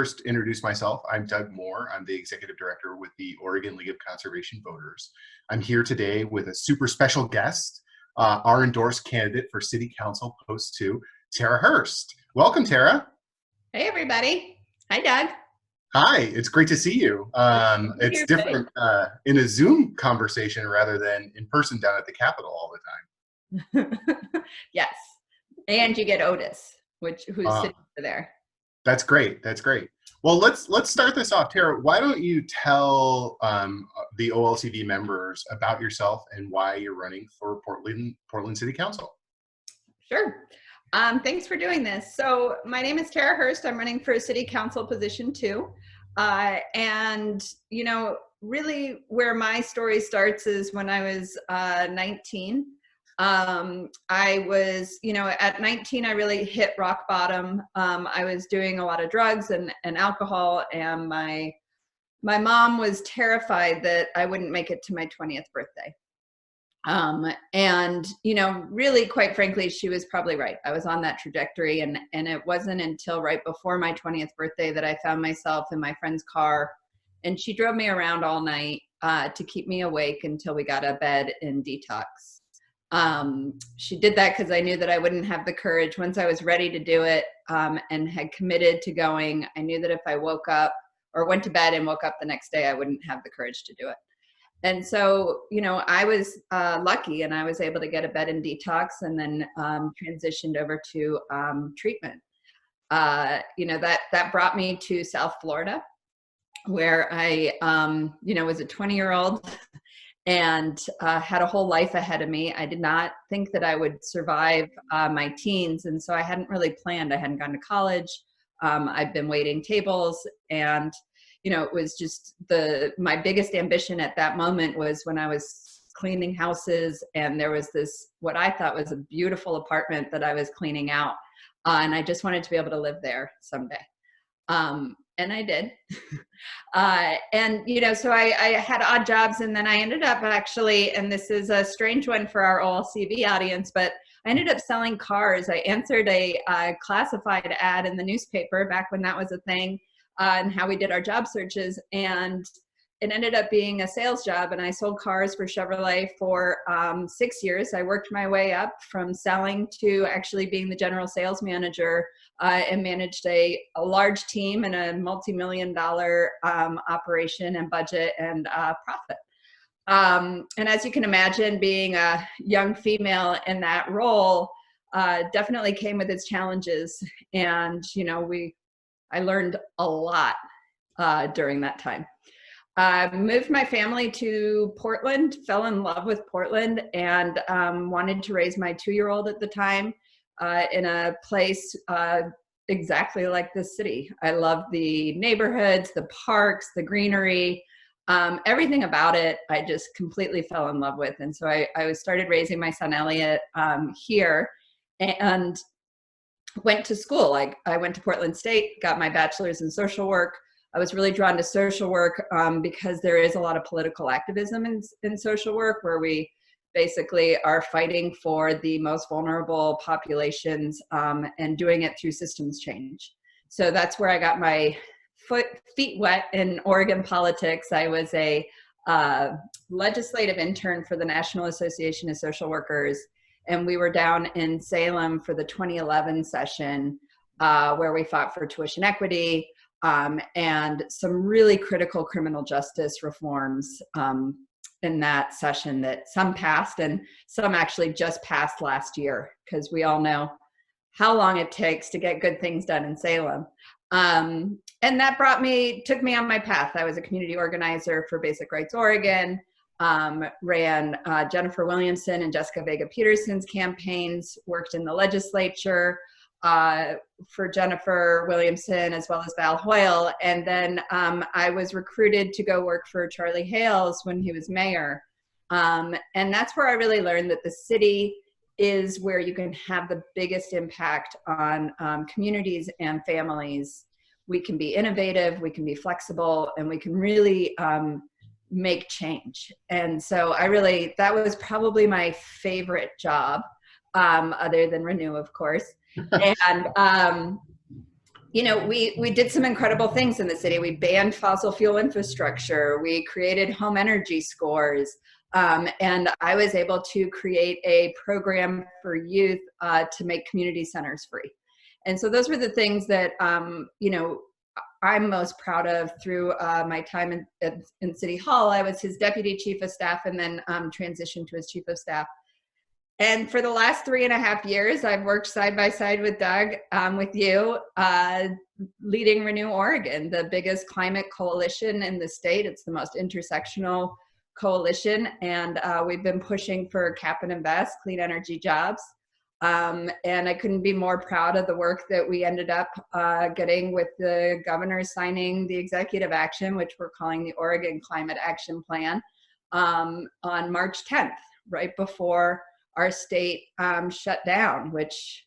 first introduce myself, I'm Doug Moore. I'm the Executive Director with the Oregon League of Conservation Voters. I'm here today with a super special guest, our endorsed candidate for City Council Post 2, Tera Hurst. Welcome, Tera. Hey, everybody. Hi, Doug. Hi, it's great to see you. It's different in a Zoom conversation rather than in person down at the Capitol all the time. Yes. And you get Otis, who's sitting over there. That's great. That's great. Well, let's start this off. Tera, why don't you tell the OLCV members about yourself and why you're running for Portland City Council? Sure. Thanks for doing this. So my name is Tera Hurst. I'm running for City Council position 2. And, you know, really where my story starts is when I was 19. I was, you know, at 19, I really hit rock bottom. I was doing a lot of drugs and alcohol, and my mom was terrified that I wouldn't make it to my 20th birthday. And, you know, really, quite frankly, she was probably right. I was on that trajectory, and it wasn't until right before my 20th birthday that I found myself in my friend's car, and she drove me around all night to keep me awake until we got to bed in detox. She did that because I knew that I wouldn't have the courage once I was ready to do it, and had committed to going. I knew that if I woke up or went to bed and woke up the next day, I wouldn't have the courage to do it. And so, you know, I was lucky, and I was able to get a bed in detox, and then transitioned over to treatment. You know, that brought me to South Florida, where I, you know, was a 20-year-old and had a whole life ahead of me. I did not think that I would survive my teens, and so I hadn't really planned. I hadn't gone to college. I've been waiting tables, and you know, it was just my biggest ambition at that moment was when I was cleaning houses, and there was this, what I thought was a beautiful apartment that I was cleaning out. And I just wanted to be able to live there someday. And I did. And, you know, so I had odd jobs, and then I ended up actually, and this is a strange one for our OLCV audience, but I ended up selling cars. I answered a classified ad in the newspaper back when that was a thing. And how we did our job searches, and it ended up being a sales job, and I sold cars for Chevrolet for 6 years. I worked my way up from selling to actually being the general sales manager, and managed a large team and a multi-million-dollar operation and budget and profit. And as you can imagine, being a young female in that role definitely came with its challenges, and you know, I learned a lot during that time. I moved my family to Portland, fell in love with Portland, and wanted to raise my 2-year-old at the time in a place exactly like this city. I loved the neighborhoods, the parks, the greenery, everything about it. I just completely fell in love with. And so I started raising my son Elliot here, and went to school. I went to Portland State, got my bachelor's in social work. I was really drawn to social work because there is a lot of political activism in social work, where we basically are fighting for the most vulnerable populations and doing it through systems change. So that's where I got my feet wet in Oregon politics. I was a legislative intern for the National Association of Social Workers, and we were down in Salem for the 2011 session where we fought for tuition equity and some really critical criminal justice reforms in that session that some passed and some actually just passed last year, because we all know how long it takes to get good things done in Salem. And that took me on my path. I was a community organizer for Basic Rights Oregon. Ran Jennifer Williamson and Jessica Vega Peterson's campaigns, worked in the legislature for Jennifer Williamson as well as Val Hoyle. And then I was recruited to go work for Charlie Hales when he was mayor. And that's where I really learned that the city is where you can have the biggest impact on communities and families. We can be innovative, we can be flexible, and we can really make change. And so that was probably my favorite job, other than Renew, of course. And we did some incredible things in the city. We banned fossil fuel infrastructure. We created home energy scores. And I was able to create a program for youth to make community centers free. And so those were the things that, I'm most proud of through my time in City Hall. I was his deputy chief of staff and then transitioned to his chief of staff. And for the last 3.5 years, I've worked side by side with Doug, with you, leading Renew Oregon, the biggest climate coalition in the state. It's the most intersectional coalition. And we've been pushing for cap and invest, clean energy jobs. And I couldn't be more proud of the work that we ended up getting with the governor signing the executive action, which we're calling the Oregon Climate Action Plan, on March 10th, right before our state shut down, which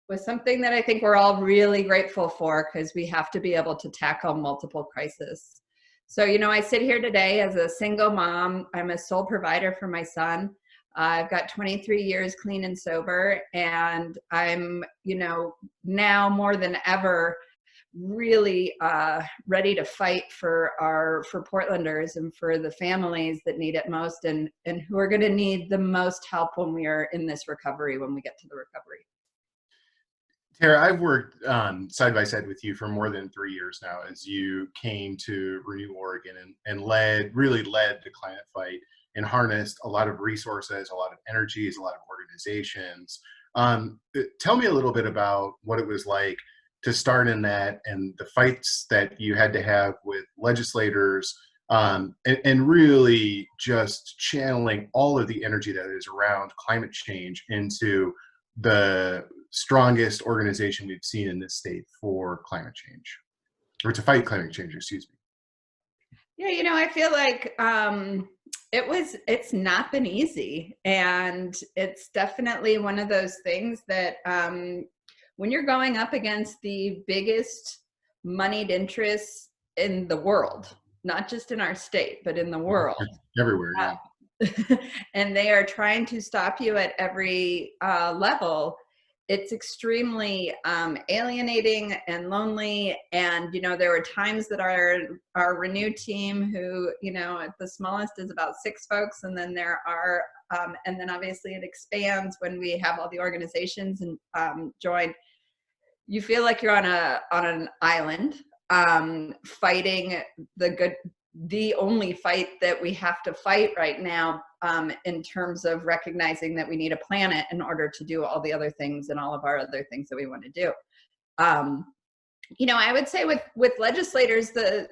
was something that I think we're all really grateful for, because we have to be able to tackle multiple crises. So, I sit here today as a single mom. I'm a sole provider for my son. I've got 23 years clean and sober, and I'm, now more than ever, really ready to fight for Portlanders and for the families that need it most, and who are going to need the most help when we are in this recovery, when we get to the recovery. Tara, I've worked side by side with you for more than 3 years now as you came to Renew Oregon and really led the climate fight and harnessed a lot of resources, a lot of energies, a lot of organizations. Tell me a little bit about what it was like to start in that, and the fights that you had to have with legislators, and really just channeling all of the energy that is around climate change into the strongest organization we've seen in this state for climate change, or to fight climate change, excuse me. Yeah, I feel like it's not been easy, and it's definitely one of those things that when you're going up against the biggest moneyed interests in the world, not just in our state, but in the world. Everywhere, yeah. And they are trying to stop you at every level. It's extremely alienating and lonely. And, there were times that our Renew team, who, at the smallest is about 6 folks. And then there are, and then obviously it expands when we have all the organizations and join. You feel like you're on an island, fighting the only fight that we have to fight right now, in terms of recognizing that we need a planet in order to do all the other things and all of our other things that we want to do. I would say with legislators, the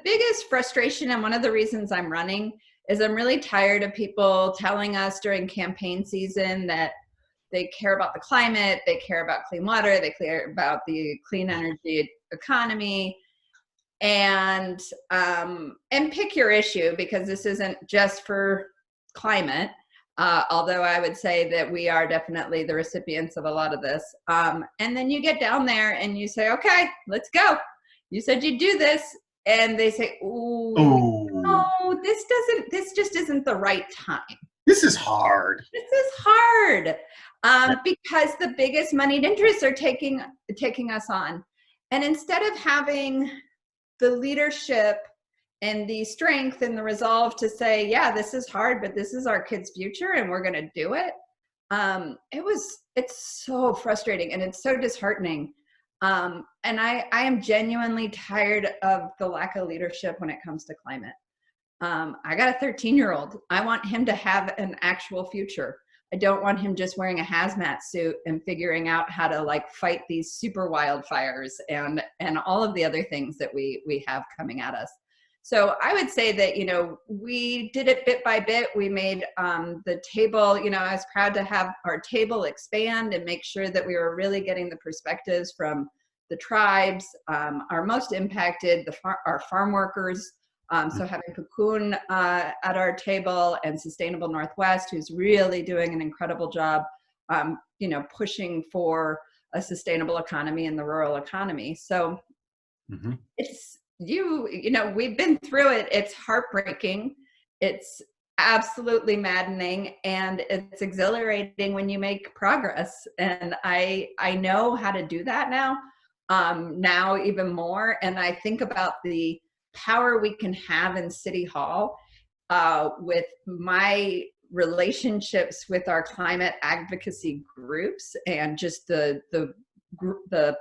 biggest frustration, and one of the reasons I'm running, is I'm really tired of people telling us during campaign season that they care about the climate, they care about clean water, they care about the clean energy economy, and pick your issue, because this isn't just for climate, although I would say that we are definitely the recipients of a lot of this. And then you get down there and you say, okay, let's go. You said you'd do this. And they say, ooh, no, this just isn't the right time. This is hard. This is hard. Because the biggest moneyed interests are taking us on. And instead of having the leadership and the strength and the resolve to say, yeah, this is hard, but this is our kids' future and we're going to do it. It's so frustrating and it's so disheartening. And I am genuinely tired of the lack of leadership when it comes to climate. I got a 13-year-old. I want him to have an actual future. I don't want him just wearing a hazmat suit and figuring out how to fight these super wildfires and all of the other things that we have coming at us. So I would say that, we did it bit by bit. We made the table, I was proud to have our table expand and make sure that we were really getting the perspectives from the tribes, our most impacted, our farm workers. So having Cocoon at our table, and Sustainable Northwest, who's really doing an incredible job, pushing for a sustainable economy in the rural economy. So it's, we've been through it. It's heartbreaking. It's absolutely maddening, and it's exhilarating when you make progress. And I know how to do that now. now even more. And I think about the power we can have in City Hall with my relationships with our climate advocacy groups and just the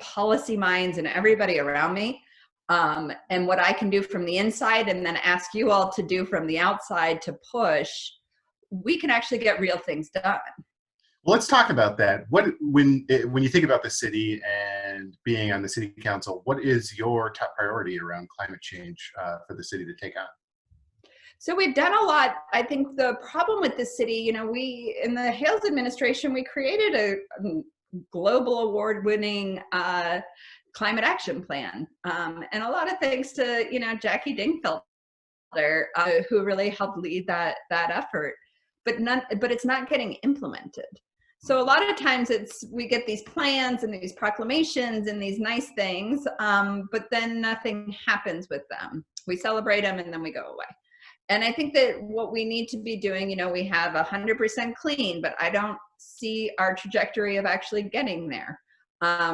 policy minds and everybody around me, and what I can do from the inside and then ask you all to do from the outside to push, we can actually get real things done. Well, let's talk about that. When you think about the city and being on the city council, what is your top priority around climate change for the city to take on? So we've done a lot. I think the problem with the city, we, in the Hales administration, we created a global award-winning climate action plan. And a lot of thanks to, Jackie Dingfelder, who really helped lead that effort. But it's not getting implemented. So a lot of times we get these plans and these proclamations and these nice things, but then nothing happens with them. We celebrate them and then we go away. And I think that what we need to be doing, we have 100% clean, but I don't see our trajectory of actually getting there.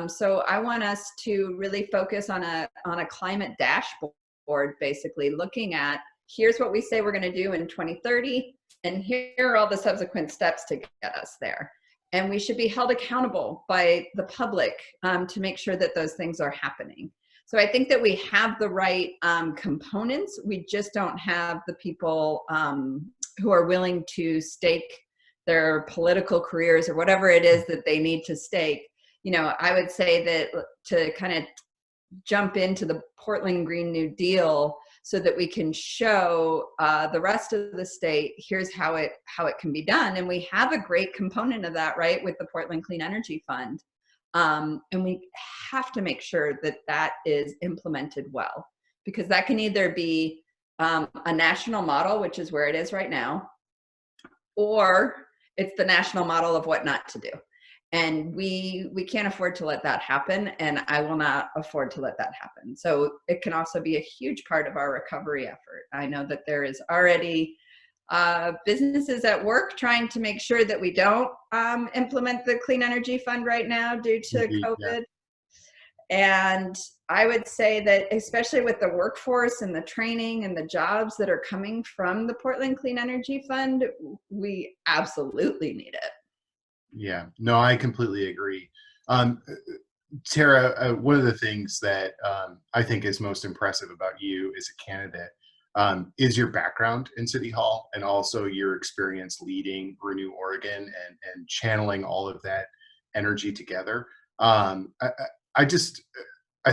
So I want us to really focus on a climate dashboard, basically looking at, here's what we say we're going to do in 2030, and here are all the subsequent steps to get us there. And we should be held accountable by the public to make sure that those things are happening. So I think that we have the right components. We just don't have the people who are willing to stake their political careers or whatever it is that they need to stake. I would say that to kind of jump into the Portland Green New Deal so that we can show the rest of the state, here's how it can be done. And we have a great component of that, right, with the Portland Clean Energy Fund. And we have to make sure that that is implemented well, because that can either be a national model, which is where it is right now, or it's the national model of what not to do. And we can't afford to let that happen, and I will not afford to let that happen. So it can also be a huge part of our recovery effort. I know that there is already businesses at work trying to make sure that we don't implement the Clean Energy Fund right now due to COVID. Yeah. And I would say that especially with the workforce and the training and the jobs that are coming from the Portland Clean Energy Fund, we absolutely need it. Yeah, no, I completely agree. Tera, one of the things that I think is most impressive about you as a candidate is your background in City Hall, and also your experience leading Renew Oregon and channeling all of that energy together. I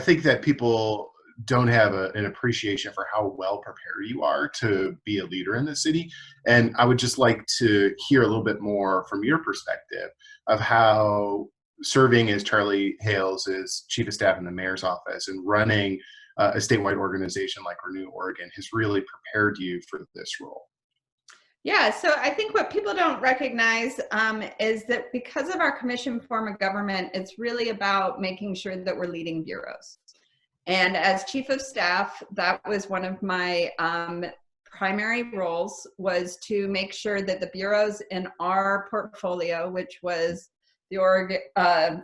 think that people don't have an appreciation for how well prepared you are to be a leader in the city. And I would just like to hear a little bit more from your perspective of how serving as Charlie Hales' chief of staff in the mayor's office and running a statewide organization like Renew Oregon has really prepared you for this role. Yeah, so I think what people don't recognize is that because of our commission form of government, it's really about making sure that we're leading bureaus. And as chief of staff, that was one of my primary roles, was to make sure that the bureaus in our portfolio, which was the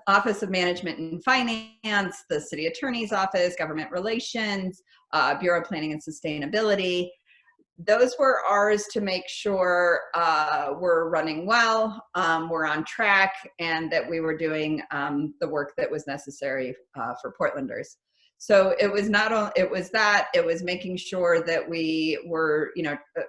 Office of Management and Finance, the City Attorney's Office, Government Relations, Bureau of Planning and Sustainability, those were ours to make sure we're running well, we're on track, and that we were doing the work that was necessary for Portlanders. So it was it was making sure that we were,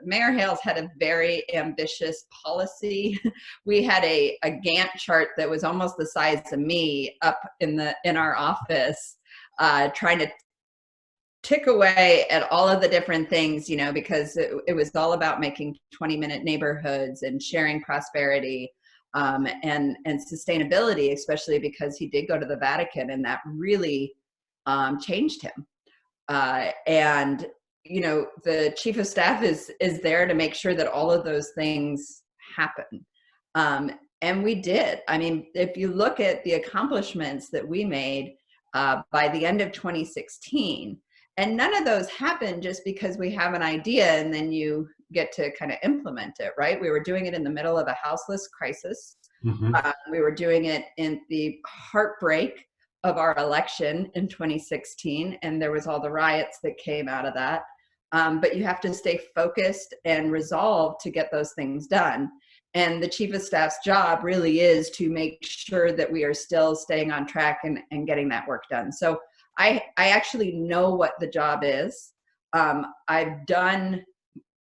Mayor Hales had a very ambitious policy. We had a Gantt chart that was almost the size of me up in our office, trying to tick away at all of the different things, because it was all about making 20-minute neighborhoods and sharing prosperity and sustainability, especially because he did go to the Vatican, and that really changed him. And the chief of staff is there to make sure that all of those things happen. And we did. I mean, if you look at the accomplishments that we made by the end of 2016, and none of those happened just because we have an idea and then you get to kind of implement it, right? We were doing it in the middle of a houseless crisis. Mm-hmm. We were doing it in the heartbreak of our election in 2016, and there was all the riots that came out of that. But you have to stay focused and resolved to get those things done. And the chief of staff's job really is to make sure that we are still staying on track and getting that work done. So I actually know what the job is. I've done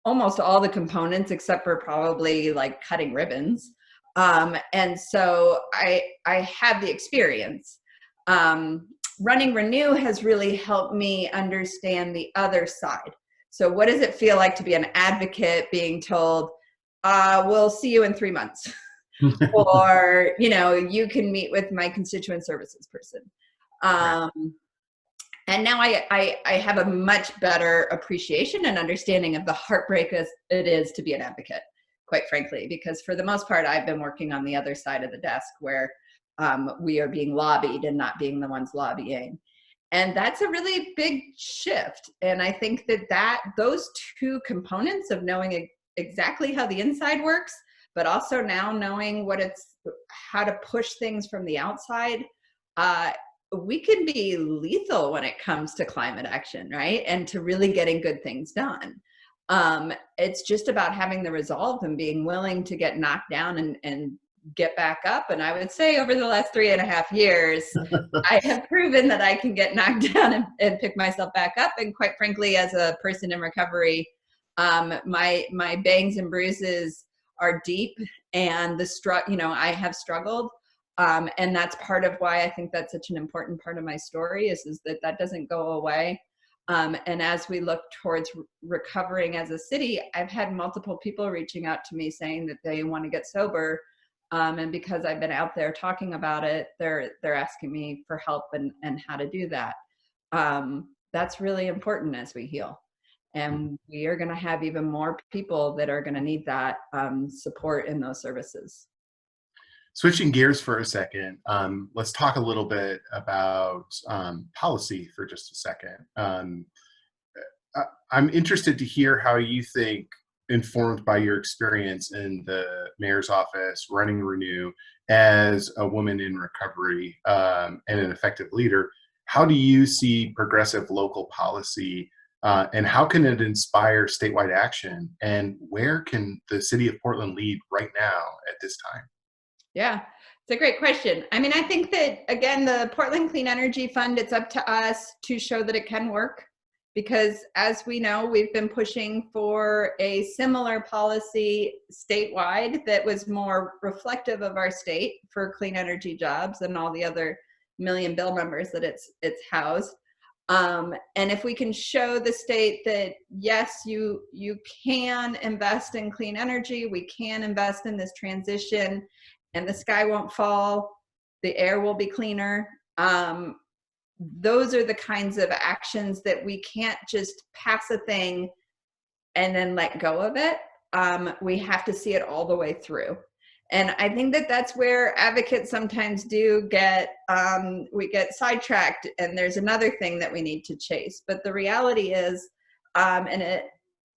almost all the components except for probably like cutting ribbons. And so I have the experience. Running Renew has really helped me understand the other side. So what does it feel like to be an advocate being told, we'll see you in 3 months? Or, you can meet with my constituent services person. And now I have a much better appreciation and understanding of the heartbreak as it is to be an advocate, quite frankly, because for the most part, I've been working on the other side of the desk where we are being lobbied and not being the ones lobbying. And that's a really big shift. And I think that those two components of knowing exactly how the inside works, but also now knowing how to push things from the outside, we can be lethal when it comes to climate action, right? And to really getting good things done. It's just about having the resolve and being willing to get knocked down and get back up. And I would say over the last 3.5 years, I have proven that I can get knocked down and pick myself back up. And quite frankly, as a person in recovery, my bangs and bruises are deep, and I have struggled. And that's part of why I think that's such an important part of my story is that doesn't go away. And as we look towards recovering as a city, I've had multiple people reaching out to me saying that they want to get sober. And because I've been out there talking about it, they're asking me for help and how to do that. That's really important as we heal. And we are going to have even more people that are going to need that support in those services. Switching gears for a second, let's talk a little bit about policy for just a second. I'm interested to hear how you think, informed by your experience in the mayor's office, running Renew, as a woman in recovery and an effective leader, how do you see progressive local policy and how can it inspire statewide action? And where can the city of Portland lead right now at this time? Yeah, it's a great question. I mean, I think that, again, the Portland Clean Energy Fund, it's up to us to show that it can work. Because as we know, we've been pushing for a similar policy statewide that was more reflective of our state for clean energy jobs and all the other million bill members that it's housed. And if we can show the state that, yes, you can invest in clean energy, we can invest in this transition, and the sky won't fall, the air will be cleaner. Those are the kinds of actions that we can't just pass a thing and then let go of it. We have to see it all the way through. And I think that's where advocates sometimes do we get sidetracked, and there's another thing that we need to chase. But the reality is,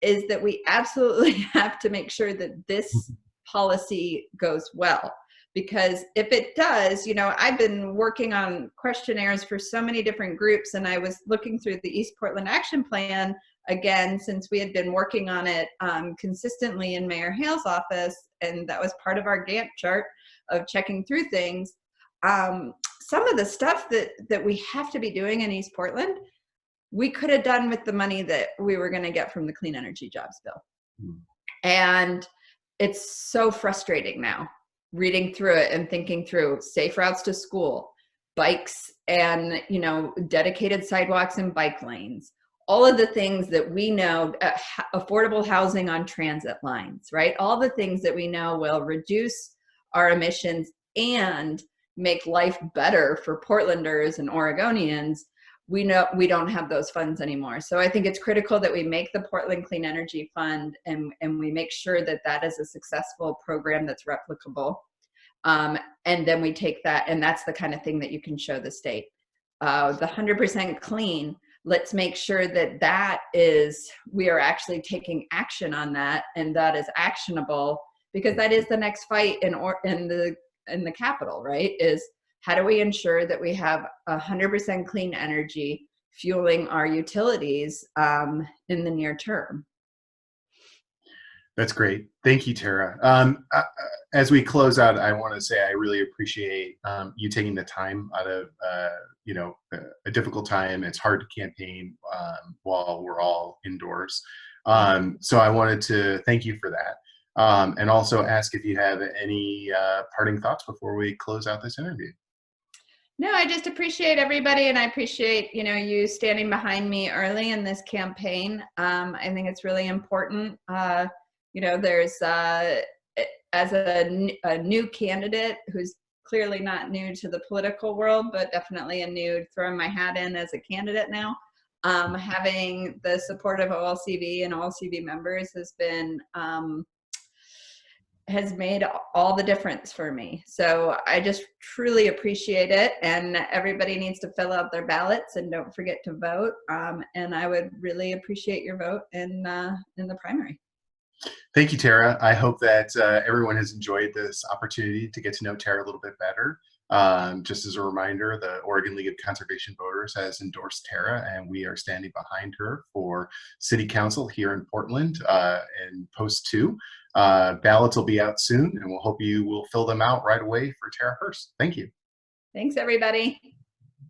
is that we absolutely have to make sure that this policy goes well. Because if it does, I've been working on questionnaires for so many different groups, and I was looking through the East Portland Action Plan again, since we had been working on it consistently in Mayor Hale's office, and that was part of our Gantt chart of checking through things. Some of the stuff that we have to be doing in East Portland, we could have done with the money that we were going to get from the Clean Energy Jobs Bill. And it's so frustrating now, reading through it and thinking through safe routes to school, bikes, and dedicated sidewalks and bike lanes, all of the things that we know, affordable housing on transit lines, right? All the things that we know will reduce our emissions and make life better for Portlanders and Oregonians. We know we don't have those funds anymore. So I think it's critical that we make the Portland Clean Energy Fund and we make sure that is a successful program that's replicable. And then we take that, and that's the kind of thing that you can show the state. The 100% clean, let's make sure that we are actually taking action on that, and that is actionable, because that is the next fight in the Capitol, right? Is how do we ensure that we have 100% clean energy fueling our utilities in the near term? That's great. Thank you, Tara. As we close out, I want to say I really appreciate you taking the time out of a difficult time. It's hard to campaign while we're all indoors. So I wanted to thank you for that, and also ask if you have any parting thoughts before we close out this interview. No, I just appreciate everybody, and I appreciate you standing behind me early in this campaign. I think it's really important. There's as a new candidate who's clearly not new to the political world, but definitely a new throwing my hat in as a candidate now. Having the support of OLCV and OLCV members has made all the difference for me. So I just truly appreciate it, and everybody needs to fill out their ballots and don't forget to vote. And I would really appreciate your vote in the primary. Thank you, Tara. I hope that everyone has enjoyed this opportunity to get to know Tara a little bit better. Just as a reminder, the Oregon League of Conservation Voters has endorsed Tara, and we are standing behind her for City Council here in Portland in Post 2. Ballots will be out soon, and we'll hope you will fill them out right away for Tera Hurst. Thank you. Thanks, everybody.